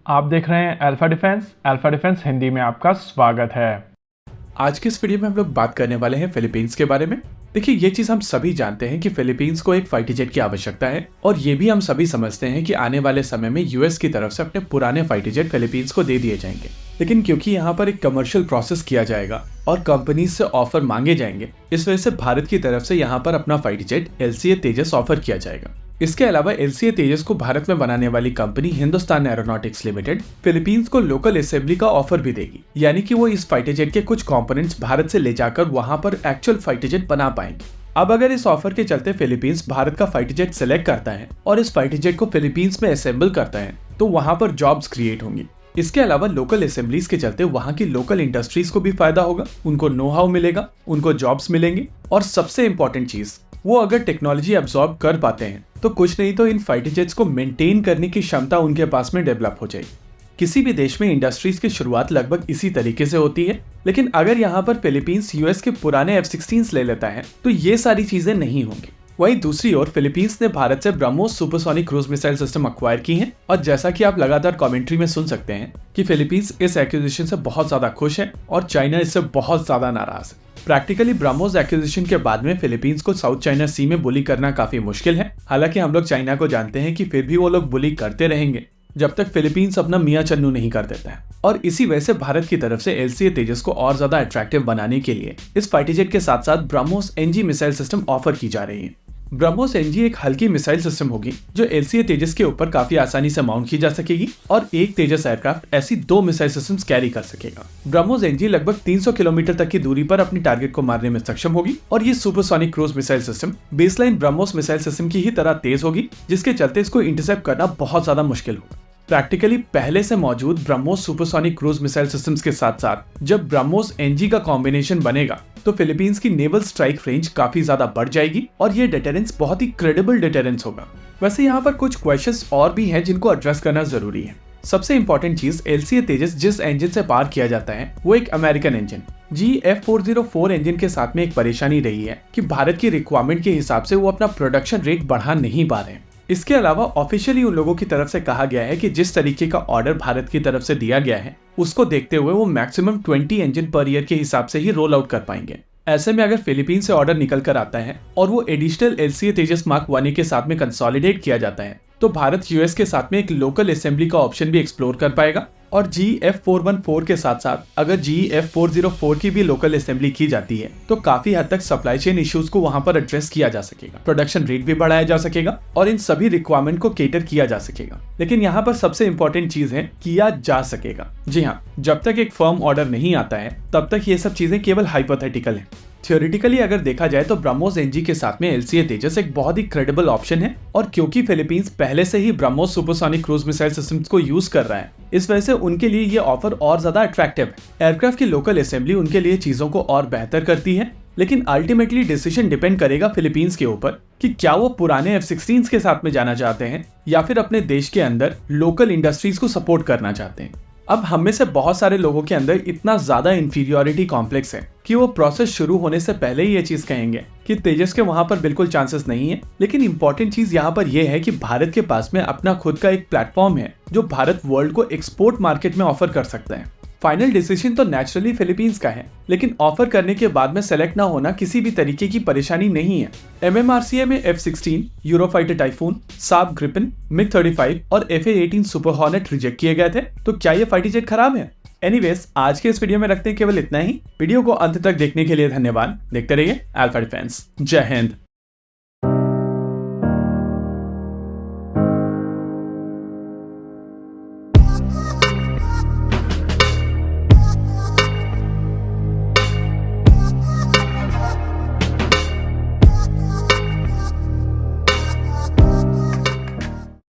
आप देख रहे हैं अल्फा डिफेंस हिंदी में आपका स्वागत है। आज के इस वीडियो में हम लोग बात करने वाले हैं फिलीपींस के बारे में। देखिए, ये चीज हम सभी जानते हैं कि फिलीपींस को एक फाइटर जेट की आवश्यकता है और ये भी हम सभी समझते हैं कि आने वाले समय में यूएस की तरफ से अपने पुराने फाइटर जेट फिलीपींस को दे दिए जाएंगे। लेकिन क्योंकि यहाँ पर एक कमर्शियल प्रोसेस किया जाएगा और कंपनीज से ऑफर मांगे जाएंगे, इस वजह से भारत की तरफ से यहाँ पर अपना फाइटर जेट एलसीए तेजस ऑफर किया जाएगा। इसके अलावा एलसीए तेजस को भारत में बनाने वाली company Hindustan aeronautics limited Philippines को लोकल असेंबली का ऑफर भी देगी, यानी कि वो इस फाइटर जेट के कुछ कंपोनेंट्स भारत से ले जाकर वहां पर एक्चुअल फाइटर जेट बना पाएंगे। अब अगर इस ऑफर के चलते फिलीपींस भारत का फाइटर जेट सिलेक्ट करता है और इस फाइटर जेट को फिलीपींस में असेंबल करता है तो वहां पर जॉब्स क्रिएट होंगी। इसके अलावा लोकल असेंबलीज के चलते वहां की लोकल इंडस्ट्रीज को भी फायदा होगा, उनको नो हाउ मिलेगा, उनको जॉब्स मिलेंगे और सबसे इंपॉर्टेंट चीज, वो अगर टेक्नोलॉजी एब्जॉर्ब कर पाते हैं तो कुछ नहीं तो इन फाइटर जेट्स को मेंटेन करने की क्षमता उनके पास में डेवलप हो जाएगी। किसी भी देश में इंडस्ट्रीज की शुरुआत लगभग इसी तरीके से होती है, लेकिन अगर यहाँ पर फिलीपींस यूएस के पुराने F-16 ले लेता है तो ये सारी चीजें नहीं होंगी। वहीं दूसरी ओर फिलीपींस ने भारत से BrahMos supersonic cruise missile system acquire की है और जैसा कि आप लगातार कमेंट्री में सुन सकते हैं कि फिलीपींस इस एक्विजिशन से बहुत ज्यादा खुश है और चाइना इससे बहुत ज्यादा नाराज है। प्रैक्टिकली ब्रह्मोस एक्विजिशन के बाद में फिलीपींस को साउथ चाइना सी में बुली करना काफी मुश्किल है। हालांकि हम लोग चाइना को जानते हैं कि फिर भी वो लोग बुली करते रहेंगे जब तक फिलीपींस अपना मियां चन्नू नहीं कर देता है। और इसी वजह से भारत की तरफ से एलसीए तेजस को और ज्यादा अट्रैक्टिव बनाने के लिए इस फाइटर जेट के साथ साथ BrahMos NG missile system offer की जा रही है। ब्रह्मोस एनजी एक हल्की मिसाइल सिस्टम होगी जो एलसीए तेजस के ऊपर काफी आसानी से माउंट की जा सकेगी और एक तेजस एयरक्राफ्ट ऐसी 2 मिसाइल सिस्टम्स कैरी कर सकेगा। ब्रह्मोस एनजी लगभग 300 किलोमीटर तक की दूरी पर अपनी टारगेट को मारने में सक्षम होगी और ये supersonic cruise missile system baseline BrahMos missile system की ही तरह तेज होगी, जिसके चलते इसको इंटरसेप्ट करना बहुत ज्यादा मुश्किल होगा। प्रैक्टिकली पहले से मौजूद BrahMos supersonic cruise missile systems के साथ साथ जब ब्रह्मोस एनजी का कॉम्बिनेशन बनेगा तो फिलीपींस की नेवल स्ट्राइक रेंज काफी ज्यादा बढ़ जाएगी और ये डिटरेंस बहुत ही क्रेडिबल डिटरेंस होगा। वैसे यहाँ पर कुछ क्वेश्चंस और भी हैं जिनको एड्रेस करना जरूरी है। सबसे इंपॉर्टेंट चीज, एलसीए तेजस जिस इंजन से पार किया जाता है वो एक अमेरिकन इंजन GF404 इंजन के साथ में एक परेशानी रही है कि भारत की रिक्वायरमेंट के हिसाब से वो अपना प्रोडक्शन रेट बढ़ा नहीं पा रहे हैं। इसके अलावा ऑफिशियली उन लोगों की तरफ से कहा गया है कि जिस तरीके का ऑर्डर भारत की तरफ से दिया गया है उसको देखते हुए वो मैक्सिमम 20 इंजन पर ईयर के हिसाब से ही रोल आउट कर पाएंगे। ऐसे में अगर फिलीपींस से ऑर्डर निकल कर आता है और वो एडिशनल एलसीए तेजस मार्क 1 के साथ में कंसोलिडेट किया जाता है तो भारत यूएस के साथ में एक लोकल असेंबली का ऑप्शन भी एक्सप्लोर कर पाएगा और GF414 के साथ साथ अगर GF404 की भी लोकल असेंबली की जाती है तो काफी हद तक सप्लाई चेन इश्यूज को वहां पर एड्रेस किया जा सकेगा, प्रोडक्शन रेट भी बढ़ाया जा सकेगा और इन सभी रिक्वायरमेंट को केटर किया जा सकेगा। लेकिन यहाँ पर सबसे इंपॉर्टेंट चीज है, किया जा सकेगा। जी हाँ, जब तक एक फर्म ऑर्डर नहीं आता है तब तक ये सब चीजें केवल हाइपोथेटिकल है। थियोरेटिकली अगर देखा जाए तो ब्रह्मोस एनजी के साथ में एलसीए तेजस एक बहुत ही क्रेडिबल ऑप्शन है और क्योंकि फिलीपींस पहले से ही BrahMos supersonic cruise missile systems को यूज कर रहा है, इस वजह से उनके लिए ये ऑफर और ज्यादा अट्रैक्टिव है। एयरक्राफ्ट की लोकल असेंबली उनके लिए चीजों को और बेहतर करती है, लेकिन अल्टीमेटली डिसीजन डिपेंड करेगा फिलीपींस के ऊपर कि क्या वो पुराने F-16 के साथ में जाना चाहते हैं या फिर अपने देश के अंदर लोकल इंडस्ट्रीज को सपोर्ट करना चाहते हैं। अब हम में से बहुत सारे लोगों के अंदर इतना ज्यादा इंफीरियोरिटी कॉम्प्लेक्स है कि वो प्रोसेस शुरू होने से पहले ही ये चीज कहेंगे कि तेजस के वहां पर बिल्कुल चांसेस नहीं है। लेकिन इंपॉर्टेंट चीज यहाँ पर यह है कि भारत के पास में अपना खुद का एक प्लेटफॉर्म है जो भारत वर्ल्ड को एक्सपोर्ट मार्केट में ऑफर कर सकता है। फाइनल डिसीजन तो नेचुरली फिलीपींस का है, लेकिन ऑफर करने के बाद में सेलेक्ट ना होना किसी भी तरीके की परेशानी नहीं है। MMRCA में F-16, यूरोफाइटर टाइफून, साब ग्रिपन, MiG-35 और FA-18 सुपर हॉर्नेट रिजेक्ट किए गए थे, तो क्या ये फाइटर जेट खराब है? एनीवेज, आज के इस वीडियो में रखते हैं केवल इतना ही। वीडियो को अंत तक देखने के लिए धन्यवाद। देखते रहिए अल्फा डिफेंस। जय हिंद।